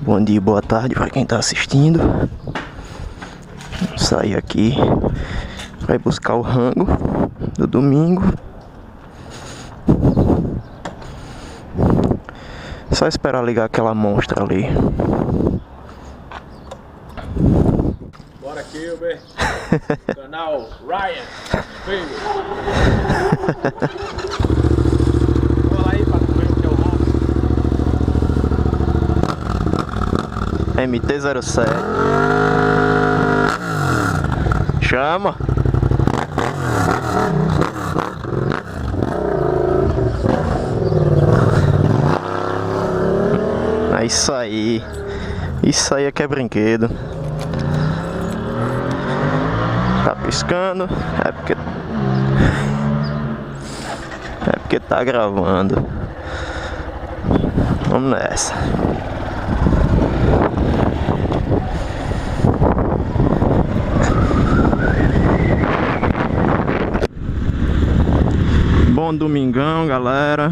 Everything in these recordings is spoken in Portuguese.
Bom dia, boa tarde para quem tá assistindo. Saí aqui para ir buscar o rango do domingo. Só esperar ligar aquela monstra ali. Bora, Kilber. Canal Ryan Filho. Cola aí pra tu ver o que eu roubo. MT-07. Chama. É isso aí. Isso aí é que é brinquedo. Tá piscando. É porque tá gravando. Vamos nessa. Bom domingão, galera.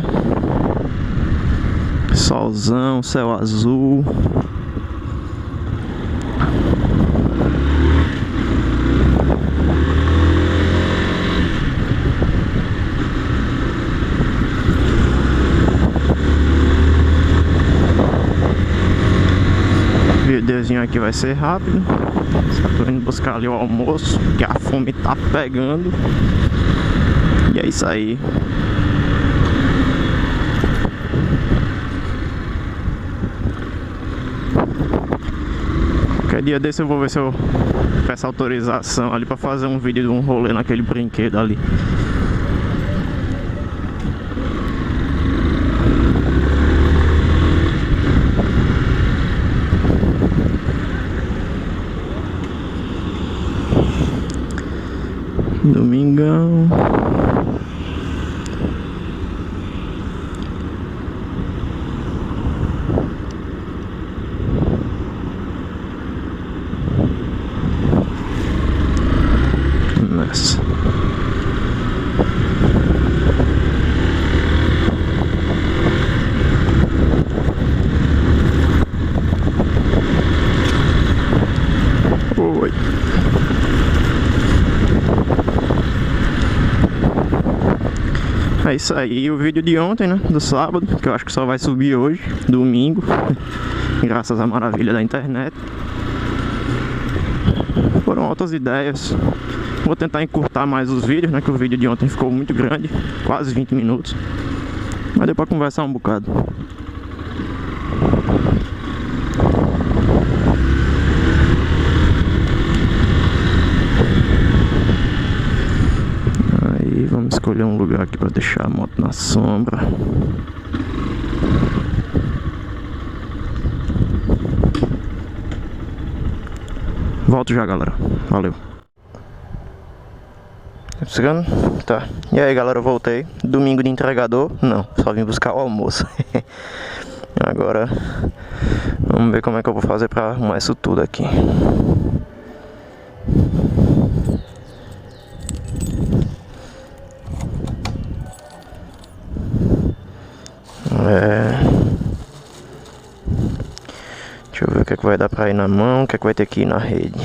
Solzão, céu azul. O videozinho aqui vai ser rápido. Só tô indo buscar ali o almoço, que a fome tá pegando. E é isso aí. Qualquer dia desse eu vou ver se eu peço autorização ali pra fazer um vídeo de um rolê naquele brinquedo ali. Domingão. Nessa. Oi. É isso aí, o vídeo de ontem, né, do sábado, que eu acho que só vai subir hoje, domingo, graças à maravilha da internet. Foram altas ideias. Vou tentar encurtar mais os vídeos, né, que o vídeo de ontem ficou muito grande, quase 20 minutos. Mas deu pra conversar um bocado. Aí vamos escolher um lugar aqui pra deixar a moto na sombra. Volto já, galera. Valeu. Tá chegando? Tá. E aí, galera, eu voltei. Domingo de entregador? Não, só vim buscar o almoço. Agora vamos ver como é que eu vou fazer pra arrumar isso tudo aqui. Deixa eu ver o que é que vai dar pra ir na mão, o que é que vai ter que ir na rede.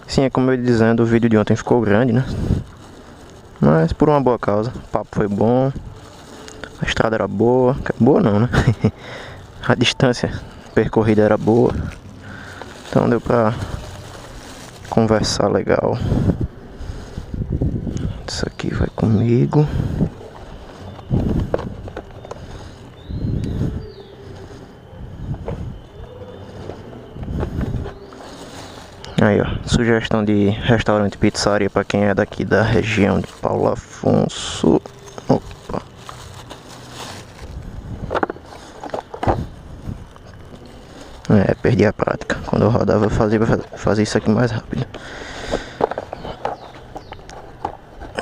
Sim, é como eu ia dizendo, o vídeo de ontem ficou grande, né? Mas por uma boa causa. O papo foi bom, a estrada era boa. Boa não, né? A distância percorrida era boa. Então deu pra conversar legal. Isso aqui vai comigo. Aí, ó, sugestão de restaurante pizzaria pra quem é daqui da região de Paulo Afonso. Opa. Perdi a prática. Quando eu rodava eu fazia isso aqui mais rápido.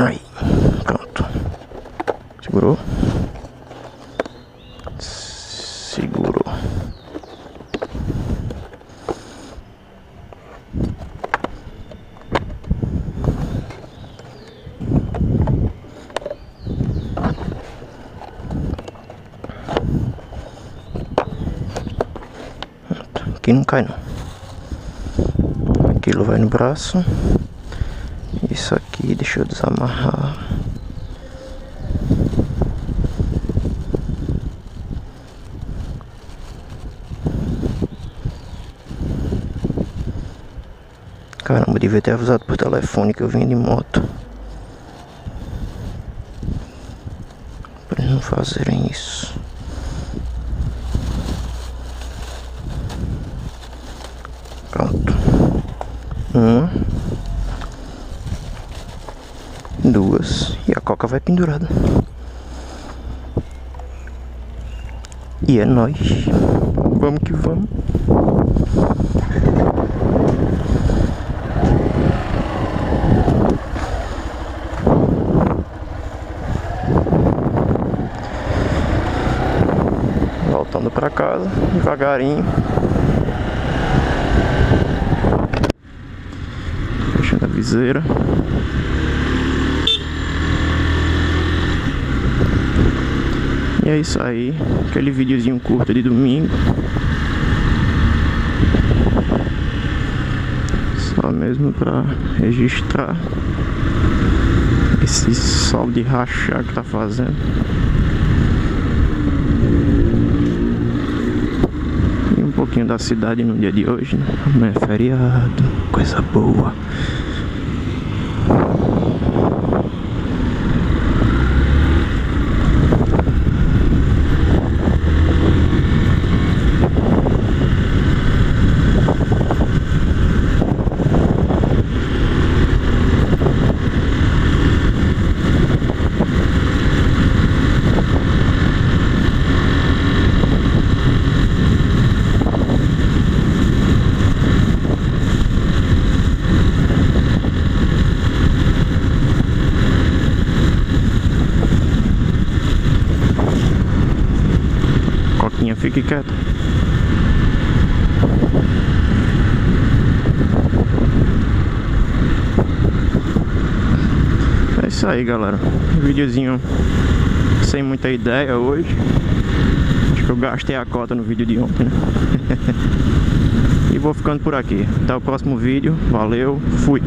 Aí, pronto. Segurou? Segurou. aqui não cai não. Aquilo vai no braço. Isso aqui, deixa eu desamarrar. Caramba, devia ter avisado por telefone que eu vinha de moto. Pra eles não fazerem isso. Pronto. 1, 2. E a coca vai pendurada. E é nóis. Vamos que vamos. Voltando pra casa, devagarinho. Fechando a viseira. E é isso aí, aquele videozinho curto de domingo. Só mesmo pra registrar esse sol de rachar que tá fazendo. E um pouquinho da cidade no dia de hoje, né? Amanhã é feriado, coisa boa. Coquinha, fique quieto. É isso aí, galera. Videozinho sem muita ideia hoje. Acho que eu gastei a cota no vídeo de ontem, né? E vou ficando por aqui. Até o próximo vídeo. Valeu, fui!